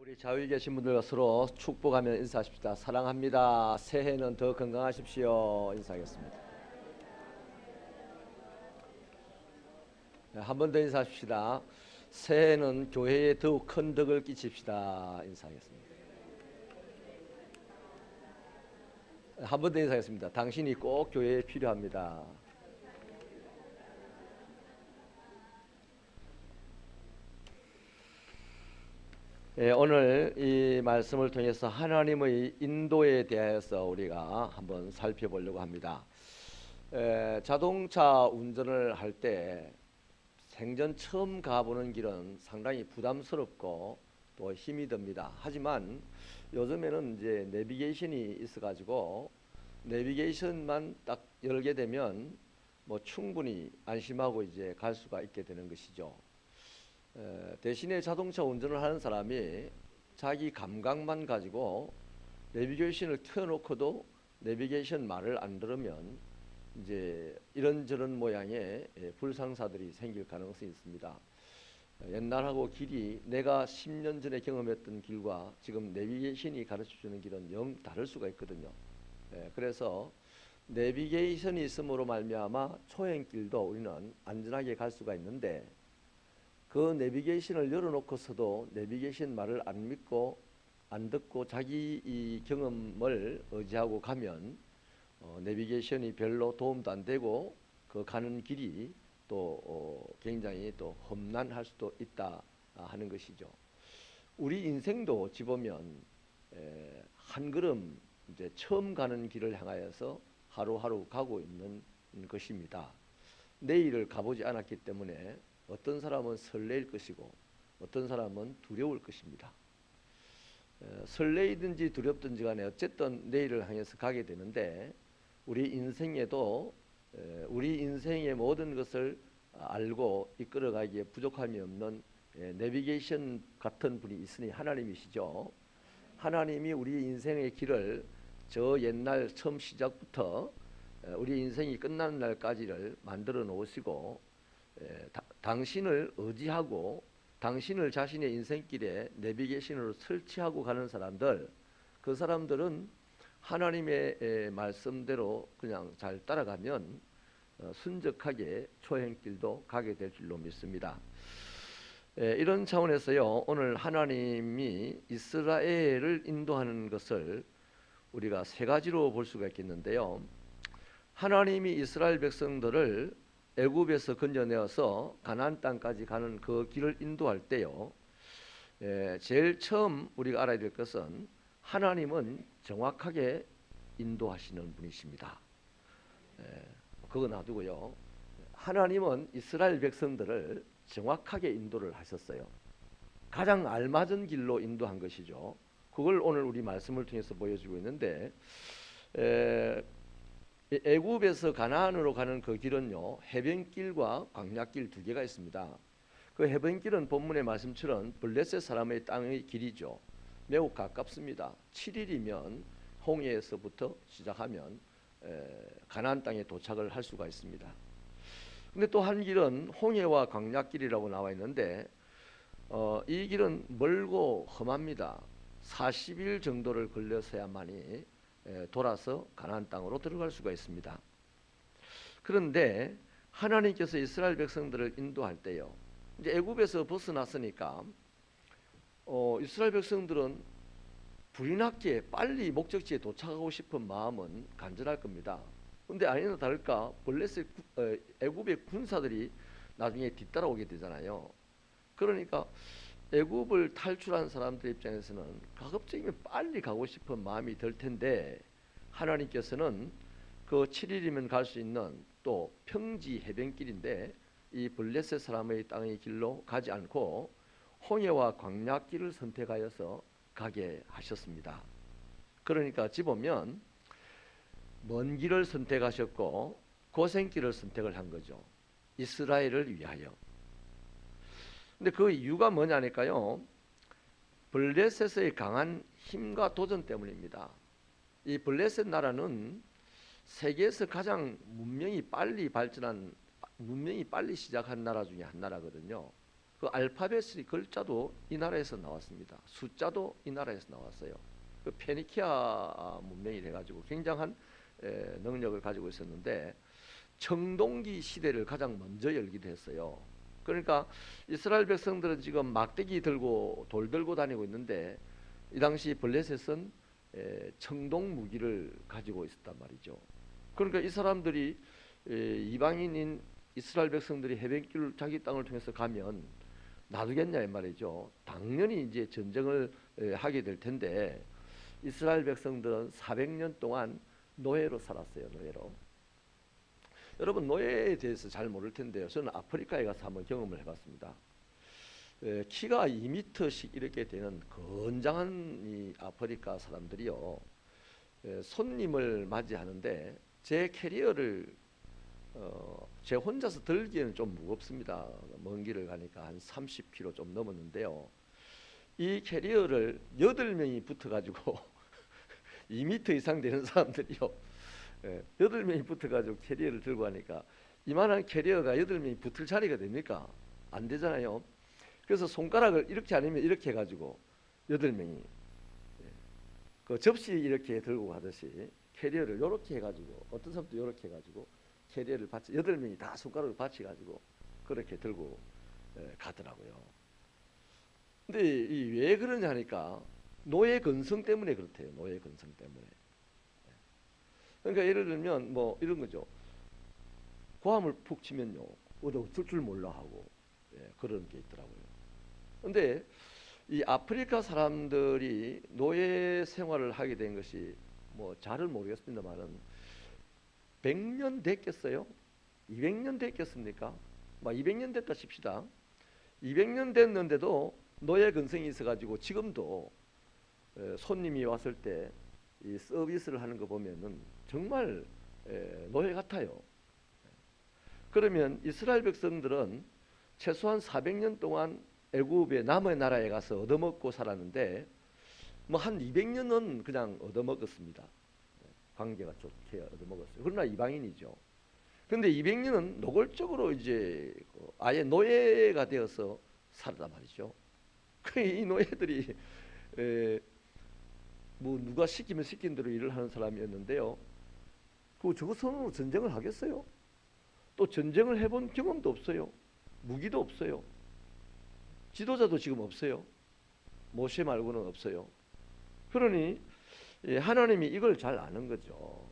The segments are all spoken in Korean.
우리 자유에 계신 분들과 서로 축복하며 인사하십시다. 사랑합니다. 새해는 더 건강하십시오. 인사하겠습니다. 한 번 더 인사하십시다. 새해는 교회에 더욱 큰 덕을 끼칩시다. 인사하겠습니다. 한 번 더 인사하겠습니다. 당신이 꼭 교회에 필요합니다. 오늘 이 말씀을 통해서 하나님의 인도에 대해서 우리가 한번 살펴보려고 합니다. 자동차 운전을 할 때 생전 처음 가보는 길은 상당히 부담스럽고 또 힘이 듭니다. 하지만 요즘에는 이제 내비게이션이 있어가지고 내비게이션만 딱 열게 되면 뭐 충분히 안심하고 이제 갈 수가 있게 되는 것이죠. 대신에 자동차 운전을 하는 사람이 자기 감각만 가지고 내비게이션을 켜놓고도 내비게이션 말을 안 들으면 이제 이런저런 모양의 불상사들이 생길 가능성이 있습니다. 옛날하고 길이 내가 10년 전에 경험했던 길과 지금 내비게이션이 가르쳐주는 길은 영 다를 수가 있거든요. 그래서 내비게이션이 있음으로 말미암아 초행길도 우리는 안전하게 갈 수가 있는데, 그 내비게이션을 열어놓고서도 내비게이션 말을 안 믿고 안 듣고 자기 이 경험을 의지하고 가면 내비게이션이 별로 도움도 안 되고 그 가는 길이 또 굉장히 또 험난할 수도 있다 하는 것이죠. 우리 인생도 어찌 보면 한 걸음 이제 처음 가는 길을 향하여서 하루하루 가고 있는 것입니다. 내일을 가보지 않았기 때문에 어떤 사람은 설레일 것이고 어떤 사람은 두려울 것입니다. 설레이든지 두렵든지 간에 어쨌든 내일을 향해서 가게 되는데, 우리 인생에도 우리 인생의 모든 것을 알고 이끌어가기에 부족함이 없는 내비게이션 같은 분이 있으니 하나님이시죠. 하나님이 우리 인생의 길을 저 옛날 처음 시작부터 우리 인생이 끝나는 날까지를 만들어 놓으시고 당신을 의지하고 당신을 자신의 인생길에 내비게이션으로 설치하고 가는 사람들, 그 사람들은 하나님의 말씀대로 그냥 잘 따라가면 순적하게 초행길도 가게 될 줄로 믿습니다. 이런 차원에서요, 오늘 하나님이 이스라엘을 인도하는 것을 우리가 세 가지로 볼 수가 있겠는데요. 하나님이 이스라엘 백성들을 애굽에서 건져내어서 가나안 땅까지 가는 그 길을 인도할 때요, 제일 처음 우리가 알아야 될 것은 하나님은 정확하게 인도하시는 분이십니다. 그거 놔두고요, 하나님은 이스라엘 백성들을 정확하게 인도를 하셨어요. 가장 알맞은 길로 인도한 것이죠. 그걸 오늘 우리 말씀을 통해서 보여주고 있는데, 애굽에서 가나안으로 가는 그 길은요, 해변길과 광야길 두 개가 있습니다. 그 해변길은 본문의 말씀처럼 블레셋 사람의 땅의 길이죠. 매우 가깝습니다. 7일이면 홍해에서부터 시작하면 가나안 땅에 도착을 할 수가 있습니다. 근데 또 한 길은 홍해와 광야길이라고 나와 있는데 이 길은 멀고 험합니다. 40일 정도를 걸려서야만이 돌아서 가나안 땅으로 들어갈 수가 있습니다. 그런데 하나님께서 이스라엘 백성들을 인도할 때요, 이제 애굽에서 벗어났으니까 이스라엘 백성들은 불이 났기에 빨리 목적지에 도착하고 싶은 마음은 간절할 겁니다. 근데 아니나 다를까 블레셋 애굽의 군사들이 나중에 뒤따라오게 되잖아요. 그러니까 애굽을 탈출한 사람들 입장에서는 가급적이면 빨리 가고 싶은 마음이 들 텐데, 하나님께서는 그 7일이면 갈 수 있는 또 평지 해변길인데 이 블레셋 사람의 땅의 길로 가지 않고 홍해와 광야길을 선택하여서 가게 하셨습니다. 그러니까 어찌 보면 먼 길을 선택하셨고 고생길을 선택을 한 거죠. 이스라엘을 위하여. 근데 그 이유가 뭐냐니까요, 블레셋의 강한 힘과 도전 때문입니다. 이 블레셋 나라는 세계에서 가장 문명이 빨리 발전한, 문명이 빨리 시작한 나라 중에 한 나라거든요. 그 알파벳의 글자도 이 나라에서 나왔습니다. 숫자도 이 나라에서 나왔어요. 그 페니키아 문명이 돼가지고 굉장한 능력을 가지고 있었는데 청동기 시대를 가장 먼저 열기도 했어요. 그러니까 이스라엘 백성들은 지금 막대기 들고 돌 들고 다니고 있는데 이 당시 블레셋은 청동 무기를 가지고 있었단 말이죠. 그러니까 이 사람들이 이방인인 이스라엘 백성들이 해변길 자기 땅을 통해서 가면 놔두겠냐 이 말이죠. 당연히 이제 전쟁을 하게 될 텐데 이스라엘 백성들은 400년 동안 노예로 살았어요. 노예로. 여러분 노예에 대해서 잘 모를 텐데요. 저는 아프리카에 가서 한번 경험을 해봤습니다. 키가 2m씩 이렇게 되는 건장한 이 아프리카 사람들이요. 손님을 맞이하는데 제 캐리어를 제 혼자서 들기에는 좀 무겁습니다. 먼 길을 가니까 한 30kg 좀 넘었는데요. 이 캐리어를 8명이 붙어가지고 2m 이상 되는 사람들이요. 8명이 붙어가지고 캐리어를 들고 가니까 이만한 캐리어가 8명이 붙을 자리가 됩니까? 안 되잖아요. 그래서 손가락을 이렇게 아니면 이렇게 해가지고 8명이 그 접시 이렇게 들고 가듯이 캐리어를 이렇게 해가지고 어떤 사람도 이렇게 해가지고 캐리어를 받치 8명이 다 손가락을 받쳐가지고 그렇게 들고 가더라고요. 근데 왜 그러냐 하니까 노예 근성 때문에 그렇대요. 노예 근성 때문에. 그러니까 예를 들면 뭐 이런 거죠. 고함을 푹 치면요. 어쩔 줄 몰라 하고 그런 게 있더라고요. 근데 이 아프리카 사람들이 노예 생활을 하게 된 것이 뭐 잘은 모르겠습니다만은 100년 됐겠어요? 200년 됐겠습니까? 막 200년 됐다 칩시다. 200년 됐는데도 노예 근성이 있어가지고 지금도 손님이 왔을 때 이 서비스를 하는 거 보면은 정말 노예 같아요. 그러면 이스라엘 백성들은 최소한 400년 동안 애굽의 남의 나라에 가서 얻어먹고 살았는데 뭐 한 200년은 그냥 얻어먹었습니다. 관계가 좋게 얻어먹었어요. 그러나 이방인이죠. 근데 200년은 노골적으로 이제 아예 노예가 되어서 살았단 말이죠. 이 노예들이 뭐 누가 시키면 시킨 대로 일을 하는 사람이었는데요. 저거 손으로 전쟁을 하겠어요? 또 전쟁을 해본 경험도 없어요. 무기도 없어요. 지도자도 지금 없어요. 모세 말고는 없어요. 그러니 하나님이 이걸 잘 아는 거죠.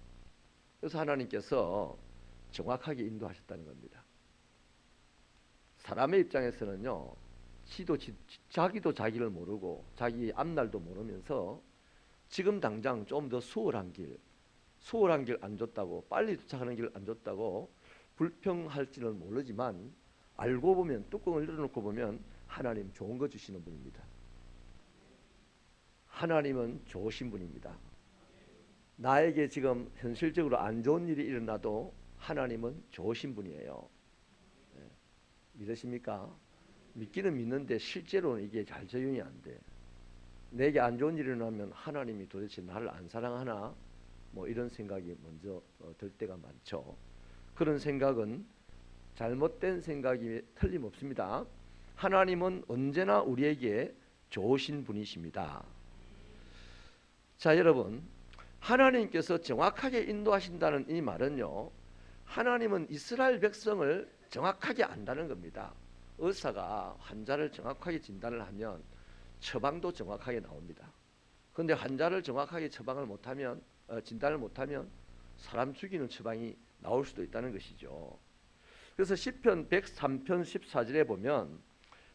그래서 하나님께서 정확하게 인도하셨다는 겁니다. 사람의 입장에서는요. 자기도 자기를 모르고 자기 앞날도 모르면서 지금 당장 좀 더 수월한 길 안 줬다고 빨리 도착하는 길 안 줬다고 불평할지는 모르지만 알고 보면 뚜껑을 열어놓고 보면 하나님 좋은 거 주시는 분입니다. 하나님은 좋으신 분입니다. 나에게 지금 현실적으로 안 좋은 일이 일어나도 하나님은 좋으신 분이에요. 믿으십니까? 믿기는 믿는데 실제로는 이게 잘 적용이 안 돼. 내게 안 좋은 일이 일어나면 하나님이 도대체 나를 안 사랑하나? 뭐 이런 생각이 먼저 들 때가 많죠. 그런 생각은 잘못된 생각이 틀림없습니다. 하나님은 언제나 우리에게 좋으신 분이십니다. 자, 여러분, 하나님께서 정확하게 인도하신다는 이 말은요, 하나님은 이스라엘 백성을 정확하게 안다는 겁니다. 의사가 환자를 정확하게 진단을 하면 처방도 정확하게 나옵니다. 그런데 환자를 정확하게 처방을 못하면 진단을 못하면 사람 죽이는 처방이 나올 수도 있다는 것이죠. 그래서 시편 103편 14절에 보면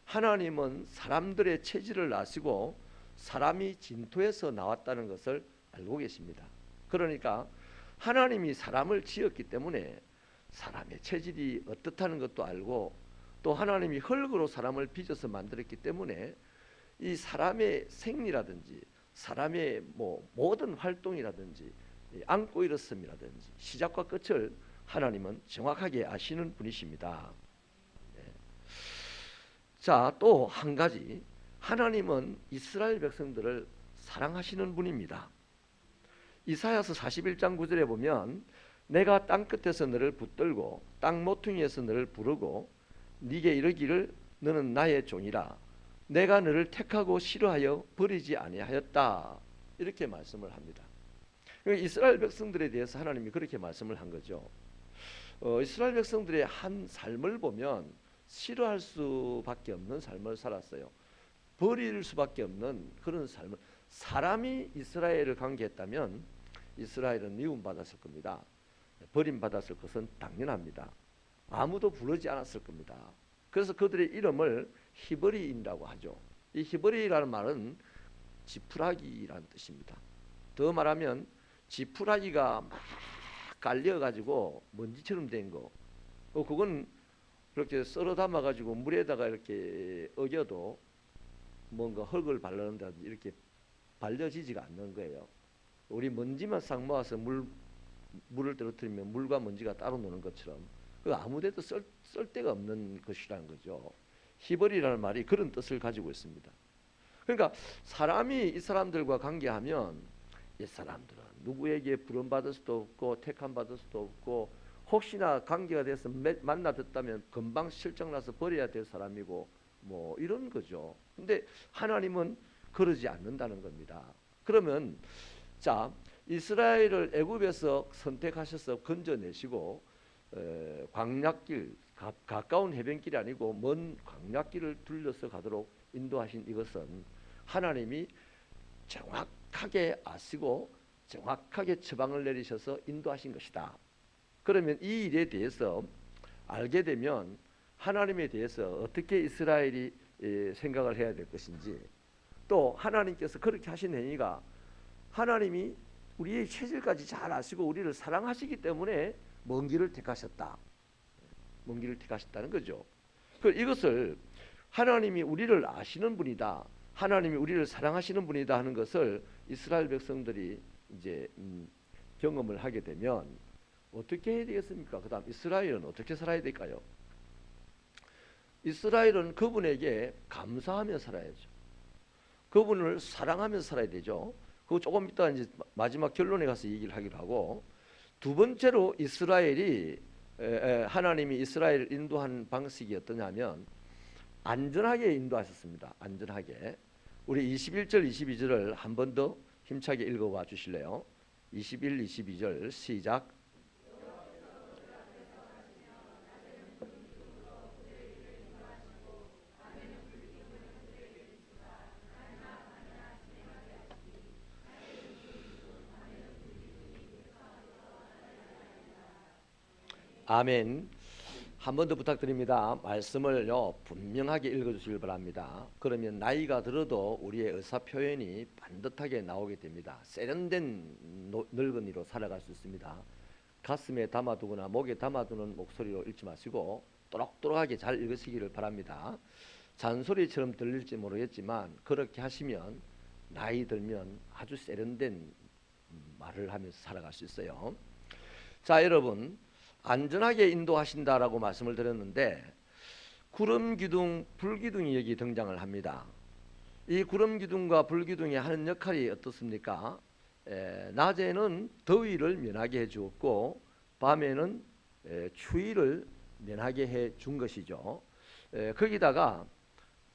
하나님은 사람들의 체질을 아시고 사람이 진토에서 나왔다는 것을 알고 계십니다. 그러니까 하나님이 사람을 지었기 때문에 사람의 체질이 어떻다는 것도 알고 또 하나님이 흙으로 사람을 빚어서 만들었기 때문에 이 사람의 생리라든지 사람의 뭐 모든 활동이라든지 안고 일어섬이라든지 시작과 끝을 하나님은 정확하게 아시는 분이십니다. 자, 또 한 가지, 하나님은 이스라엘 백성들을 사랑하시는 분입니다. 이사야서 41장 9절에 보면 내가 땅끝에서 너를 붙들고 땅 모퉁이에서 너를 부르고 네게 이르기를 너는 나의 종이라. 내가 너를 택하고 싫어하여 버리지 아니하였다. 이렇게 말씀을 합니다. 이스라엘 백성들에 대해서 하나님이 그렇게 말씀을 한 거죠. 이스라엘 백성들의 한 삶을 보면 싫어할 수밖에 없는 삶을 살았어요. 버릴 수밖에 없는 그런 삶을. 사람이 이스라엘을 관계했다면 이스라엘은 미움받았을 겁니다. 버림받았을 것은 당연합니다. 아무도 부르지 않았을 겁니다. 그래서 그들의 이름을 히브리인이라고 하죠. 이 히브리라는 말은 지푸라기라는 뜻입니다. 더 말하면 지푸라기가 막 깔려가지고 먼지처럼 된 거, 그건 그렇게 썰어 담아가지고 물에다가 이렇게 어겨도 뭔가 흙을 바르는다든지 이렇게 발려지지가 않는 거예요. 우리 먼지만 싹 모아서 물을 떨어뜨리면 물과 먼지가 따로 노는 것처럼 그 아무데도 쓸 데가 없는 것이라는 거죠. 히브리라는 말이 그런 뜻을 가지고 있습니다. 그러니까 사람이 이 사람들과 관계하면 이 사람들은 누구에게 부름받을 수도 없고 택함받을 수도 없고 혹시나 관계가 돼서 만나 듣다면 금방 실정나서 버려야 될 사람이고 뭐 이런 거죠. 근데 하나님은 그러지 않는다는 겁니다. 그러면 자, 이스라엘을 애굽에서 선택하셔서 건져내시고 광야길, 가까운 해변길이 아니고 먼 광야길을 둘러서 가도록 인도하신 이것은 하나님이 정확하게 아시고 정확하게 처방을 내리셔서 인도하신 것이다. 그러면 이 일에 대해서 알게 되면 하나님에 대해서 어떻게 이스라엘이 생각을 해야 될 것인지, 또 하나님께서 그렇게 하신 행위가 하나님이 우리의 체질까지 잘 아시고 우리를 사랑하시기 때문에 먼 길을 택하셨다. 먼 길을 택하셨다는 거죠. 이것을 하나님이 우리를 아시는 분이다, 하나님이 우리를 사랑하시는 분이다 하는 것을 이스라엘 백성들이 이제 경험을 하게 되면 어떻게 해야 되겠습니까? 그 다음 이스라엘은 어떻게 살아야 될까요? 이스라엘은 그분에게 감사하며 살아야죠. 그분을 사랑하며 살아야 되죠. 그거 조금 이따 이제 마지막 결론에 가서 얘기를 하기로 하고, 두 번째로 이스라엘이 하나님이 이스라엘을 인도한 방식이 어떠냐면 안전하게 인도하셨습니다. 안전하게. 우리 21절 22절을 한 번 더 힘차게 읽어봐 주실래요? 21, 22절 시작. 아멘. 한 번 더 부탁드립니다. 말씀을요 분명하게 읽어주시길 바랍니다. 그러면 나이가 들어도 우리의 의사 표현이 반듯하게 나오게 됩니다. 세련된 늙은이로 살아갈 수 있습니다. 가슴에 담아두거나 목에 담아두는 목소리로 읽지 마시고 또록또록하게 잘 읽으시기를 바랍니다. 잔소리처럼 들릴지 모르겠지만 그렇게 하시면 나이 들면 아주 세련된 말을 하면서 살아갈 수 있어요. 자, 여러분, 안전하게 인도하신다라고 말씀을 드렸는데 구름 기둥, 불 기둥이 여기 등장을 합니다. 이 구름 기둥과 불 기둥이 하는 역할이 어떻습니까? 낮에는 더위를 면하게 해주었고 밤에는 추위를 면하게 해준 것이죠. 거기다가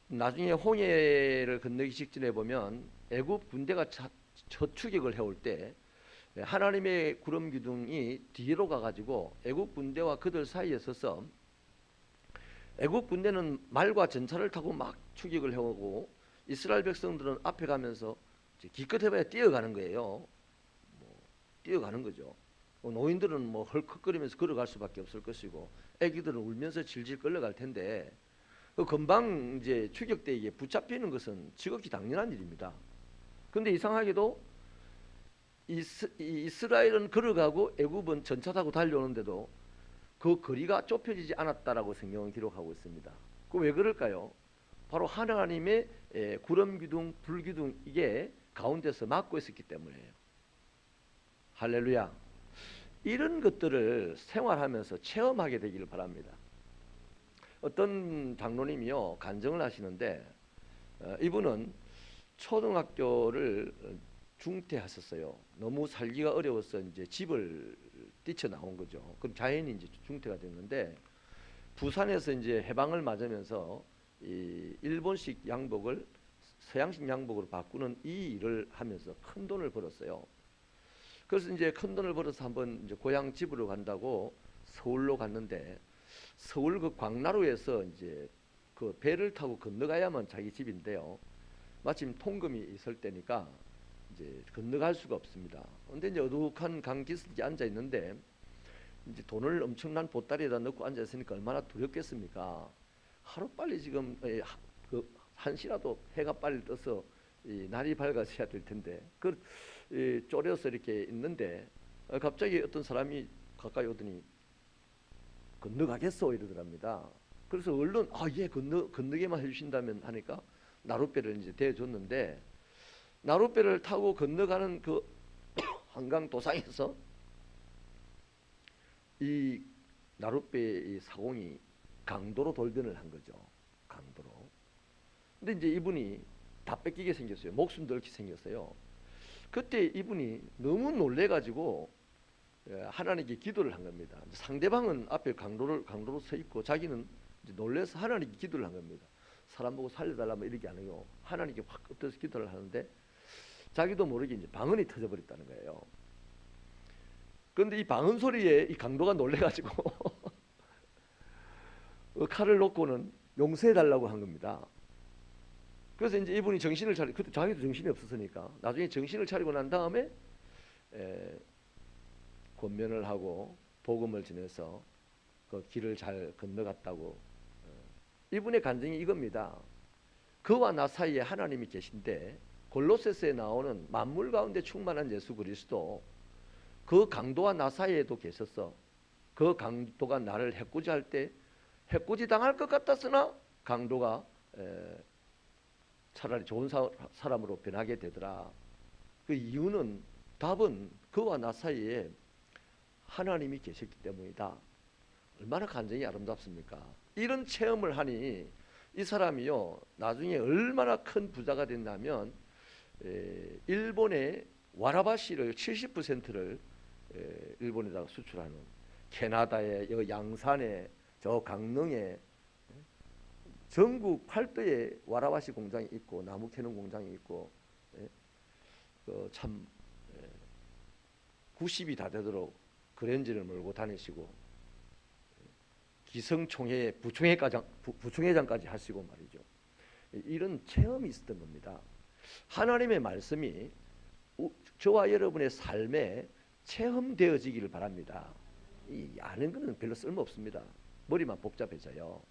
나중에 홍해를 건너기 직전에 보면 애굽 군대가 첫 추격을 해올 때 하나님의 구름 기둥이 뒤로 가가지고 애굽 군대와 그들 사이에 서서 애굽 군대는 말과 전차를 타고 막 추격을 해오고 이스라엘 백성들은 앞에 가면서 기껏 해봐야 뛰어가는 거예요. 뛰어가는 거죠. 노인들은 뭐 헐컥거리면서 걸어갈 수밖에 없을 것이고 애기들은 울면서 질질 끌려갈 텐데 금방 이제 추격대에게 붙잡히는 것은 지극히 당연한 일입니다. 그런데 이상하게도 이스라엘은 걸어가고 애굽은 전차 타고 달려오는데도 그 거리가 좁혀지지 않았다라고 성경은 기록하고 있습니다. 그 왜 그럴까요? 바로 하나님의 구름 기둥, 불 기둥 이게 가운데서 막고 있었기 때문이에요. 할렐루야. 이런 것들을 생활하면서 체험하게 되기를 바랍니다. 어떤 장로님이요 간증을 하시는데 이분은 초등학교를 중퇴하셨어요. 너무 살기가 어려워서 이제 집을 뛰쳐나온 거죠. 그럼 자연히 이제 중퇴가 됐는데 부산에서 이제 해방을 맞으면서 이 일본식 양복을 서양식 양복으로 바꾸는 이 일을 하면서 큰 돈을 벌었어요. 그래서 이제 큰 돈을 벌어서 한번 이제 고향 집으로 간다고 서울로 갔는데, 서울 그 광나루에서 이제 그 배를 타고 건너가야만 자기 집인데요. 마침 통금이 있을 때니까 이제 건너갈 수가 없습니다. 근데 이제 어둑한 강 기슭에 앉아 있는데, 이제 돈을 엄청난 보따리에다 넣고 앉아 있으니까 얼마나 두렵겠습니까? 하루 빨리 지금 그 한시라도 해가 빨리 떠서 이 날이 밝아져야 될 텐데, 쪼려서 이렇게 있는데 갑자기 어떤 사람이 가까이 오더니 건너가겠소 이러더랍니다. 그래서 얼른 예, 건너게만 해주신다면 하니까 나룻배를 이제 대줬는데, 나룻배를 타고 건너가는 그 한강 도상에서 이 나룻배의 사공이 강도로 돌변을 한 거죠. 강도로. 근데 이제 이분이 다 뺏기게 생겼어요. 목숨도 잃게 생겼어요. 그때 이분이 너무 놀래가지고 하나님께 기도를 한 겁니다. 상대방은 앞에 강도로 서 있고 자기는 이제 놀래서 하나님께 기도를 한 겁니다. 사람 보고 살려달라면 이렇게 안 해요. 하나님께 확 엎드려서 기도를 하는데 자기도 모르게 이제 방언이 터져버렸다는 거예요. 그런데 이 방언 소리에 이 강도가 놀래가지고 칼을 놓고는 용서해달라고 한 겁니다. 그래서 이제 이분이 정신을 차리고, 그때 자기도 정신이 없었으니까 나중에 정신을 차리고 난 다음에 권면을 하고 복음을 전해서 그 길을 잘 건너갔다고. 이분의 간증이 이겁니다. 그와 나 사이에 하나님이 계신데, 골로새서에 나오는 만물 가운데 충만한 예수 그리스도, 그 강도와 나 사이에도 계셨어. 그 강도가 나를 해코지할 때 해코지 당할 것 같았으나 강도가 차라리 좋은 사람으로 변하게 되더라. 그 이유는, 답은 그와 나 사이에 하나님이 계셨기 때문이다. 얼마나 간증이 아름답습니까? 이런 체험을 하니 이 사람이요, 나중에 얼마나 큰 부자가 됐냐면 일본의 와라바시를 70%를 일본에다가 수출하는, 캐나다의 양산에, 저 강릉에, 전국 팔도에 와라바시 공장이 있고 나무 캐는 공장이 있고, 참 90이 다 되도록 그랜저를 몰고 다니시고, 기성총회 부총회장까지 하시고 말이죠. 이런 체험이 있었던 겁니다. 하나님의 말씀이 저와 여러분의 삶에 체험되어지기를 바랍니다. 아는 것은 별로 쓸모없습니다. 머리만 복잡해져요.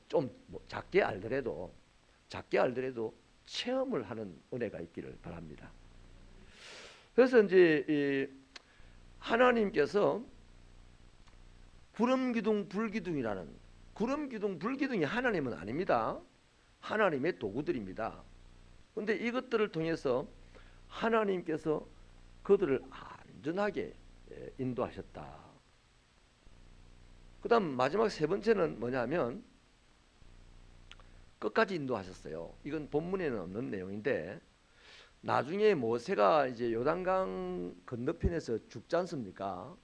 좀 작게 알더라도 체험을 하는 은혜가 있기를 바랍니다. 그래서 이제 하나님께서 구름기둥 불기둥이라는, 구름기둥 불기둥이 하나님은 아닙니다. 하나님의 도구들입니다. 그런데 이것들을 통해서 하나님께서 그들을 안전하게 인도하셨다. 그 다음 마지막 세 번째는 뭐냐면 끝까지 인도하셨어요. 이건 본문에는 없는 내용인데, 나중에 모세가 이제 요단강 건너편에서 죽지 않습니까?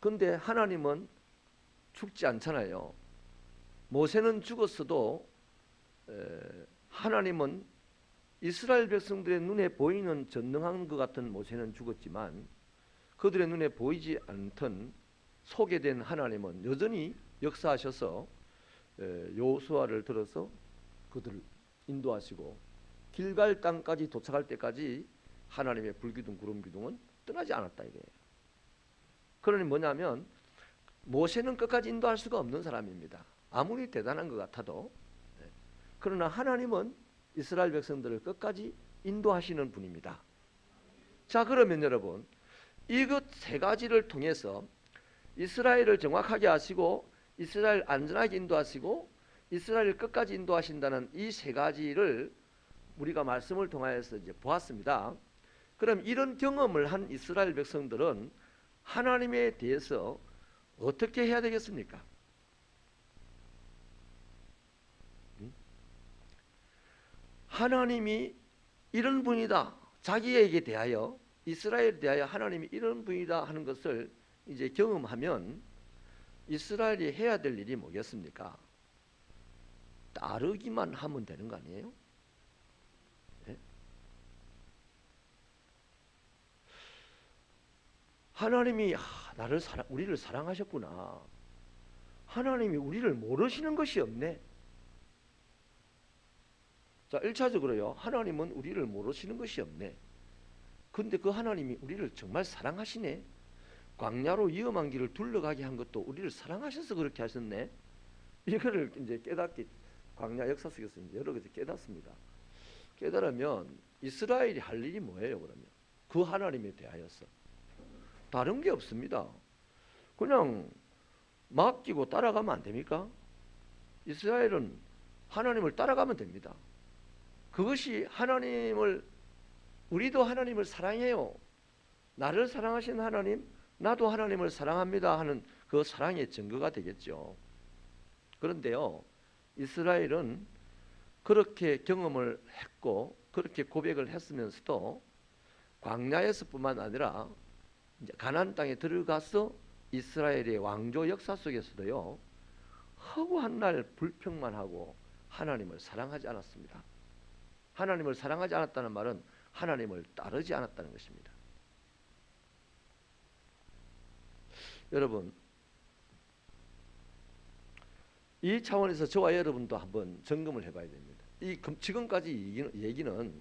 근데 하나님은 죽지 않잖아요. 모세는 죽었어도 하나님은 이스라엘 백성들의 눈에 보이는 전능한 것 같은 모세는 죽었지만, 그들의 눈에 보이지 않던 소개된 하나님은 여전히 역사하셔서 여호수아를 들어서 그들을 인도하시고, 길갈 땅까지 도착할 때까지 하나님의 불기둥 구름기둥은 떠나지 않았다 이거예요. 그러니 뭐냐면 모세는 끝까지 인도할 수가 없는 사람입니다. 아무리 대단한 것 같아도. 그러나 하나님은 이스라엘 백성들을 끝까지 인도하시는 분입니다. 자, 그러면 여러분, 이것 세 가지를 통해서 이스라엘을 정확하게 하시고 이스라엘 안전하게 인도하시고 이스라엘을 끝까지 인도하신다는 이 세 가지를 우리가 말씀을 통하여서 이제 보았습니다. 그럼 이런 경험을 한 이스라엘 백성들은 하나님에 대해서 어떻게 해야 되겠습니까? 하나님이 이런 분이다, 자기에게 대하여, 이스라엘에 대하여 하나님이 이런 분이다 하는 것을 이제 경험하면 이스라엘이 해야 될 일이 뭐겠습니까? 따르기만 하면 되는 거 아니에요? 네? 하나님이 우리를 사랑하셨구나. 하나님이 우리를 모르시는 것이 없네. 자, 1차적으로요. 하나님은 우리를 모르시는 것이 없네. 근데 그 하나님이 우리를 정말 사랑하시네. 광야로 위험한 길을 둘러가게 한 것도 우리를 사랑하셔서 그렇게 하셨네. 이거를 이제 깨닫기, 광야 역사 속에서 여러 가지 깨닫습니다. 깨달으면 이스라엘이 할 일이 뭐예요? 그러면 그 하나님에 대하여서 다른 게 없습니다. 그냥 맡기고 따라가면 안 됩니까? 이스라엘은 하나님을 따라가면 됩니다. 그것이 우리도 하나님을 사랑해요. 나를 사랑하신 하나님, 나도 하나님을 사랑합니다 하는 그 사랑의 증거가 되겠죠. 그런데요, 이스라엘은 그렇게 경험을 했고 그렇게 고백을 했으면서도 광야에서뿐만 아니라 이제 가나안 땅에 들어가서 이스라엘의 왕조 역사 속에서도요, 허구한 날 불평만 하고 하나님을 사랑하지 않았습니다. 하나님을 사랑하지 않았다는 말은 하나님을 따르지 않았다는 것입니다. 여러분, 이 차원에서 저와 여러분도 한번 점검을 해봐야 됩니다. 지금까지 얘기는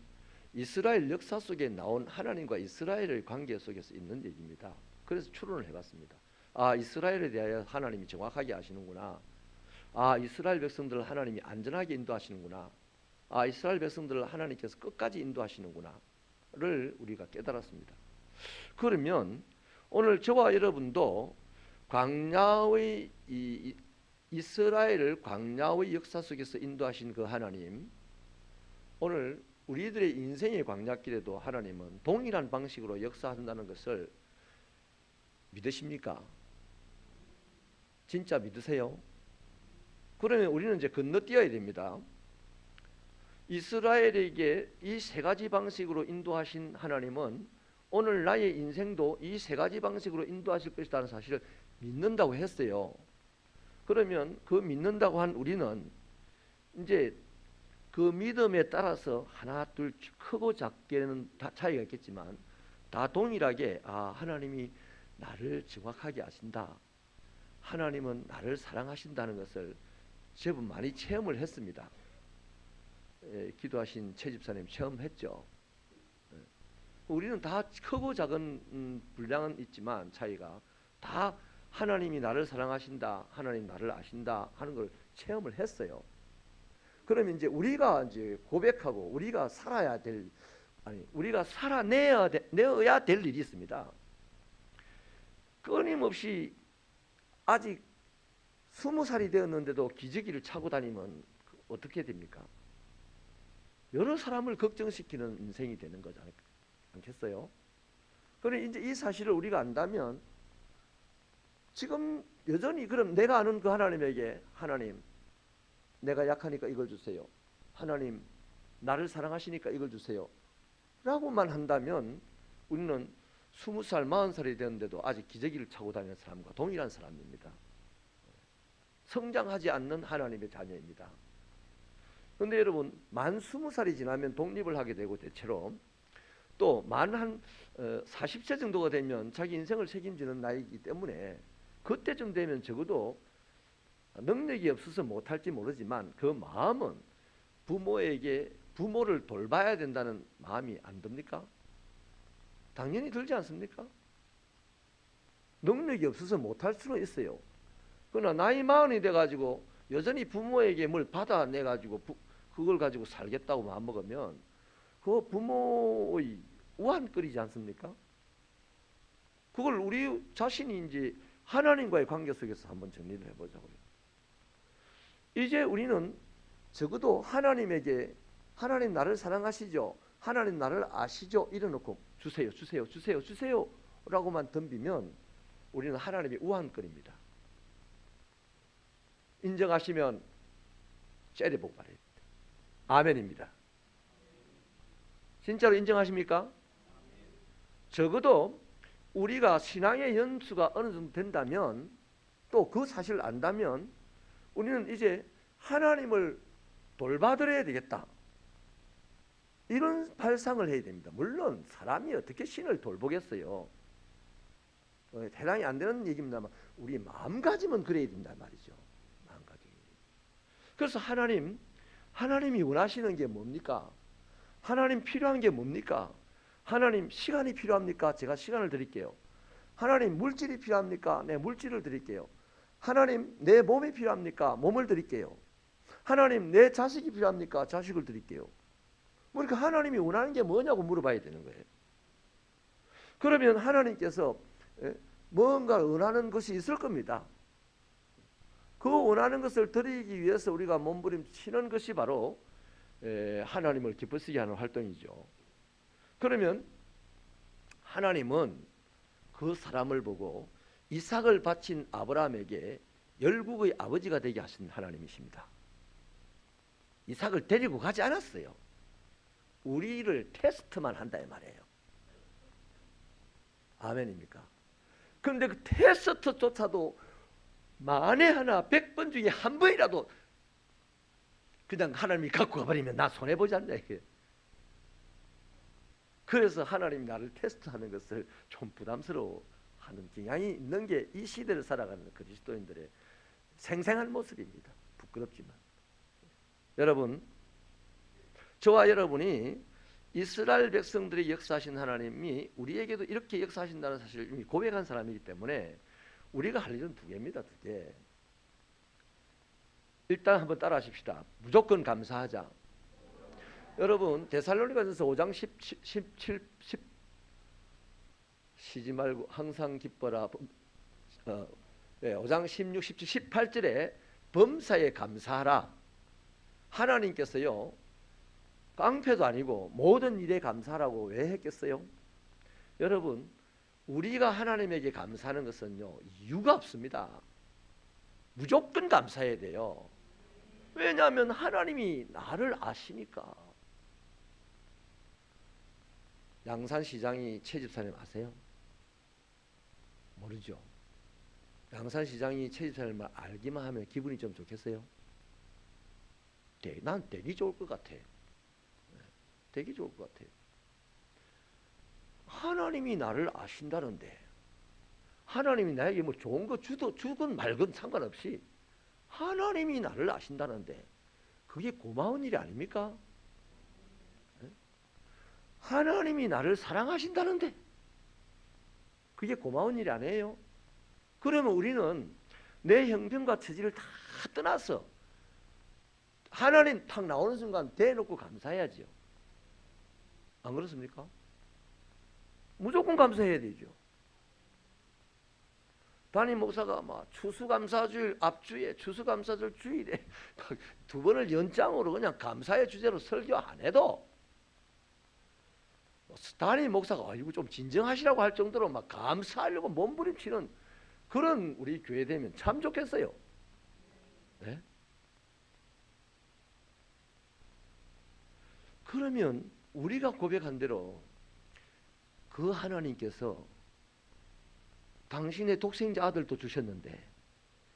이스라엘 역사 속에 나온 하나님과 이스라엘의 관계 속에서 있는 얘기입니다. 그래서 추론을 해봤습니다. 아, 이스라엘에 대하여 하나님이 정확하게 아시는구나. 아, 이스라엘 백성들을 하나님이 안전하게 인도하시는구나. 아, 이스라엘 백성들을 하나님께서 끝까지 인도하시는구나를 우리가 깨달았습니다. 그러면 오늘 저와 여러분도 광야의 이스라엘을 광야의 역사 속에서 인도하신 그 하나님, 오늘 우리들의 인생의 광야길에도 하나님은 동일한 방식으로 역사한다는 것을 믿으십니까? 진짜 믿으세요? 그러면 우리는 이제 건너뛰어야 됩니다. 이스라엘에게 이 세 가지 방식으로 인도하신 하나님은 오늘 나의 인생도 이 세 가지 방식으로 인도하실 것이라는 사실을 믿는다고 했어요. 그러면 그 믿는다고 한 우리는 이제 그 믿음에 따라서 하나 둘 크고 작게는 다 차이가 있겠지만 다 동일하게, 아, 하나님이 나를 정확하게 아신다, 하나님은 나를 사랑하신다는 것을 제법 많이 체험을 했습니다. 기도하신 최 집사님 체험했죠. 우리는 다 크고 작은 분량은 있지만 차이가 다 하나님이 나를 사랑하신다, 하나님 나를 아신다 하는 걸 체험을 했어요. 그러면 이제 우리가 이제 고백하고 우리가 우리가 살아내야 될 일이 있습니다. 끊임없이 아직 20살이 되었는데도 기저귀를 차고 다니면 어떻게 됩니까? 여러 사람을 걱정시키는 인생이 되는 거지 않겠어요? 그런데 이제 이 사실을 우리가 안다면 지금 여전히 그럼 내가 아는 그 하나님에게, 하나님 내가 약하니까 이걸 주세요, 하나님 나를 사랑하시니까 이걸 주세요 라고만 한다면 우리는 20살, 40살이 되었는데도 아직 기저귀를 차고 다니는 사람과 동일한 사람입니다. 성장하지 않는 하나님의 자녀입니다. 그런데 여러분, 만 20살이 지나면 독립을 하게 되고 대체로 또 만 40세 정도가 되면 자기 인생을 책임지는 나이이기 때문에 그때쯤 되면 적어도 능력이 없어서 못할지 모르지만 그 마음은 부모를 돌봐야 된다는 마음이 안 듭니까? 당연히 들지 않습니까? 능력이 없어서 못할 수는 있어요. 그러나 나이 40이 돼가지고 여전히 부모에게 뭘 받아내가지고 그걸 가지고 살겠다고 마음먹으면 그 부모의 우한거리지 않습니까? 그걸 우리 자신이 이제 하나님과의 관계 속에서 한번 정리를 해보자고요. 이제 우리는 적어도 하나님에게, 하나님 나를 사랑하시죠, 하나님 나를 아시죠 이래놓고 주세요 주세요 주세요 주세요 라고만 덤비면 우리는 하나님의 우한거리입니다. 인정하시면 째려복 받아야 됩니다. 아멘입니다. 진짜로 인정하십니까? 적어도 우리가 신앙의 연수가 어느 정도 된다면, 또 그 사실을 안다면 우리는 이제 하나님을 돌봐드려야 되겠다. 이런 발상을 해야 됩니다. 물론 사람이 어떻게 신을 돌보겠어요. 해당이 안 되는 얘기입니다만 우리 마음가짐은 그래야 된단 말이죠. 마음가짐이. 그래서 하나님이 원하시는 게 뭡니까? 하나님 필요한 게 뭡니까? 하나님 시간이 필요합니까? 제가 시간을 드릴게요. 하나님 물질이 필요합니까? 네, 물질을 드릴게요. 하나님 내 몸이 필요합니까? 몸을 드릴게요. 하나님 내 자식이 필요합니까? 자식을 드릴게요. 그러니까 하나님이 원하는 게 뭐냐고 물어봐야 되는 거예요. 그러면 하나님께서 뭔가 원하는 것이 있을 겁니다. 그 원하는 것을 드리기 위해서 우리가 몸부림치는 것이 바로 하나님을 기쁘시게 하는 활동이죠. 그러면 하나님은 그 사람을 보고 이삭을 바친 아브라함에게 열국의 아버지가 되게 하신 하나님이십니다. 이삭을 데리고 가지 않았어요. 우리를 테스트만 한다 이 말이에요. 아멘입니까? 그런데 그 테스트조차도 만에 하나 100번 중에 한 번이라도 그냥 하나님이 갖고 가버리면 나 손해보지 않냐 이게. 그래서 하나님이 나를 테스트하는 것을 좀 부담스러워하는 경향이 있는 게 이 시대를 살아가는 그리스도인들의 생생한 모습입니다. 부끄럽지만. 여러분, 저와 여러분이 이스라엘 백성들이 역사하신 하나님이 우리에게도 이렇게 역사하신다는 사실을 이미 고백한 사람이기 때문에 우리가 할 일은 두 개입니다. 두 개. 일단 한번 따라 하십시다. 무조건 감사하자. 여러분 데살로니가전서 5장 17 쉬지 말고 항상 기뻐라. 5장 16, 17, 18절에 범사에 감사하라. 하나님께서요 깡패도 아니고 모든 일에 감사하라고 왜 했겠어요? 여러분 우리가 하나님에게 감사하는 것은요 이유가 없습니다. 무조건 감사해야 돼요. 왜냐하면 하나님이 나를 아시니까. 양산시장이 최 집사님 아세요? 모르죠. 양산시장이 최 집사님을 알기만 하면 기분이 좀 좋겠어요? 난 되게 좋을 것 같아. 되게 좋을 것 같아요. 하나님이 나를 아신다는데 하나님이 나에게 뭐 좋은 거 주건 말건 상관없이 하나님이 나를 아신다는데 그게 고마운 일이 아닙니까? 하나님이 나를 사랑하신다는데 그게 고마운 일이 아니에요? 그러면 우리는 내 형편과 처지를 다 떠나서 하나님 탁 나오는 순간 대놓고 감사해야죠. 안 그렇습니까? 무조건 감사해야 되죠. 담임 목사가 막 추수감사주일 앞주에 추수감사절 주일에 두 번을 연장으로 그냥 감사의 주제로 설교 안 해도 담임 목사가 이거 좀 진정하시라고 할 정도로 막 감사하려고 몸부림치는 그런 우리 교회 되면 참 좋겠어요. 네? 그러면 우리가 고백한 대로 그 하나님께서 당신의 독생자 아들도 주셨는데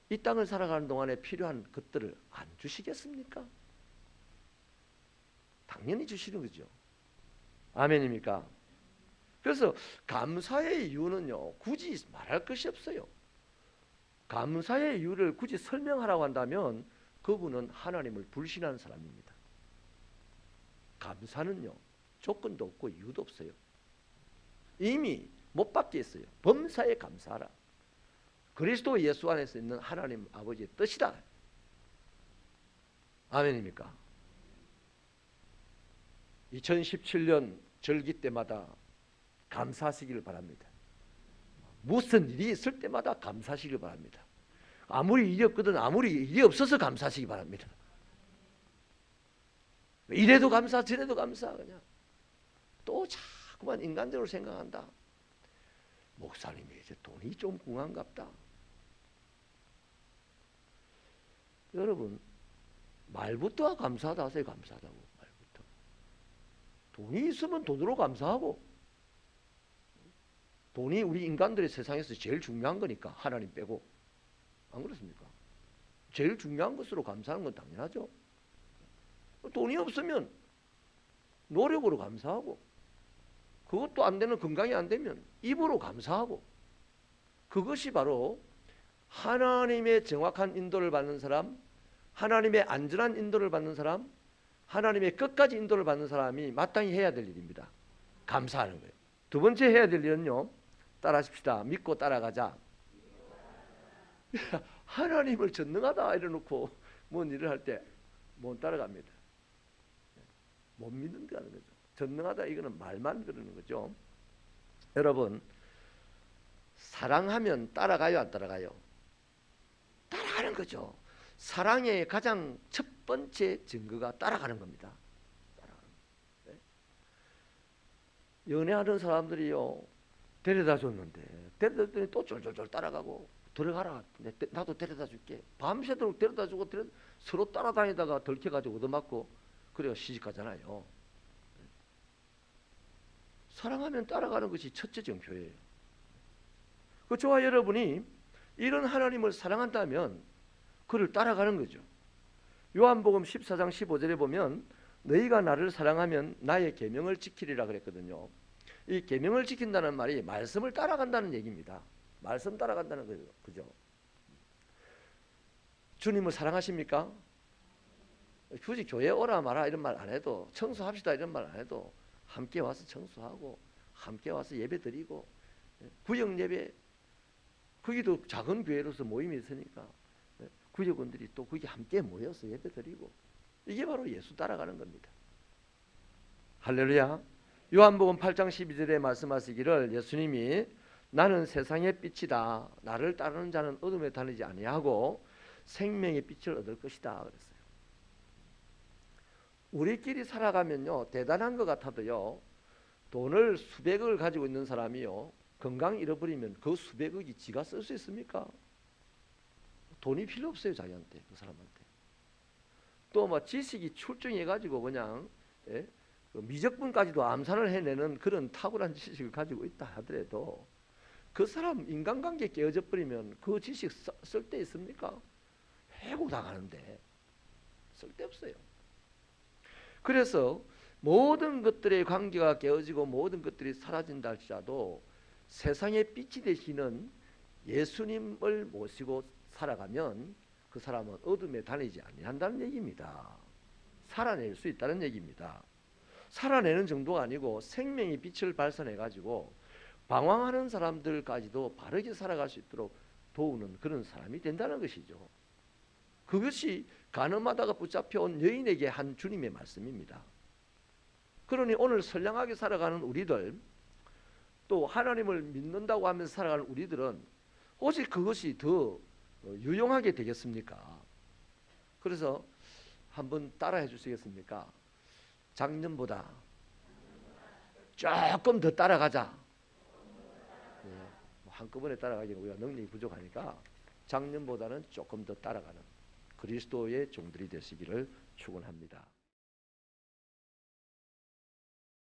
이 땅을 살아가는 동안에 필요한 것들을 안 주시겠습니까? 당연히 주시는 거죠. 아멘입니까? 그래서 감사의 이유는요 굳이 말할 것이 없어요. 감사의 이유를 굳이 설명하라고 한다면 그분은 하나님을 불신하는 사람입니다. 감사는요 조건도 없고 이유도 없어요. 이미 못 받게 했어요. 범사에 감사하라. 그리스도 예수 안에서 있는 하나님 아버지의 뜻이다. 아멘입니까? 2017년 절기 때마다 감사하시기를 바랍니다. 무슨 일이 있을 때마다 감사하시길 바랍니다. 아무리 일이 없거든 아무리 일이 없어서 감사하시기 바랍니다. 이래도 감사 저래도 감사 그냥 또 자꾸만 인간적으로 생각한다. 목사님이 이제 돈이 좀 궁한갑다. 여러분 말부터 감사하다 하세요. 감사하다고 말부터. 돈이 있으면 돈으로 감사하고 돈이 우리 인간들의 세상에서 제일 중요한 거니까 하나님 빼고 안 그렇습니까? 제일 중요한 것으로 감사하는 건 당연하죠. 돈이 없으면 노력으로 감사하고, 그것도 안 되는, 건강이 안 되면 입으로 감사하고, 그것이 바로 하나님의 정확한 인도를 받는 사람, 하나님의 안전한 인도를 받는 사람, 하나님의 끝까지 인도를 받는 사람이 마땅히 해야 될 일입니다. 감사하는 거예요. 두 번째 해야 될 일은요, 따라하십시다. 믿고 따라가자. 하나님을 전능하다 이래놓고 뭔 일을 할 때 못 따라갑니다. 못 믿는다는 거죠. 전능하다 이거는 말만 그러는 거죠. 여러분, 사랑하면 따라가요, 안 따라가요? 따라가는 거죠. 사랑의 가장 첫 번째 증거가 따라가는 겁니다. 따라가는 거예요. 네? 연애하는 사람들이요, 데려다 줬는데 데려다 줬더니 또 쫄쫄쫄 따라가고, 들어가라, 나도 데려다 줄게, 밤새도록 데려다 주고 서로 따라다니다가 덜켜가지고 얻어맞고 그래야 시집가잖아요. 사랑하면 따라가는 것이 첫째 증표예요. 저와 여러분이 이런 하나님을 사랑한다면 그를 따라가는 거죠. 요한복음 14장 15절에 보면 너희가 나를 사랑하면 나의 계명을 지키리라 그랬거든요. 이 계명을 지킨다는 말이 말씀을 따라간다는 얘기입니다. 말씀 따라간다는 거죠. 그죠? 주님을 사랑하십니까? 굳이 교회 오라 마라 이런 말 안 해도, 청소합시다 이런 말 안 해도 함께 와서 청소하고 함께 와서 예배 드리고, 구역 예배, 거기도 작은 교회로서 모임이 있으니까 구역원들이 또 거기 함께 모여서 예배 드리고, 이게 바로 예수 따라가는 겁니다. 할렐루야. 요한복음 8장 12절에 말씀하시기를, 예수님이 나는 세상의 빛이다. 나를 따르는 자는 어둠에 다니지 아니하고 생명의 빛을 얻을 것이다 그랬어요. 우리끼리 살아가면요, 대단한 것 같아도요, 돈을 수백억을 가지고 있는 사람이요, 건강 잃어버리면 그 수백억이 지가 쓸 수 있습니까? 돈이 필요 없어요, 자기한테, 그 사람한테. 또 뭐 지식이 출중해가지고 그냥 그 미적분까지도 암산을 해내는 그런 탁월한 지식을 가지고 있다 하더라도 그 사람 인간관계 깨어져 버리면 그 지식 쓸데 있습니까? 해고당하는데 쓸데없어요. 그래서 모든 것들의 관계가 깨어지고 모든 것들이 사라진다 할지라도 세상의 빛이 되시는 예수님을 모시고 살아가면 그 사람은 어둠에 다니지 아니한다는 얘기입니다. 살아낼 수 있다는 얘기입니다. 살아내는 정도가 아니고 생명의 빛을 발산해 가지고 방황하는 사람들까지도 바르게 살아갈 수 있도록 도우는 그런 사람이 된다는 것이죠. 그것이 가늠하다가 붙잡혀온 여인에게 한 주님의 말씀입니다. 그러니 오늘 선량하게 살아가는 우리들, 또 하나님을 믿는다고 하면서 살아가는 우리들은 오직 그것이 더 유용하게 되겠습니까? 그래서 한번 따라해 주시겠습니까? 작년보다 조금 더 따라가자. 한꺼번에 따라가기는 우리가 능력이 부족하니까 작년보다는 조금 더 따라가는 그리스도의 종들이 되시기를 축원합니다.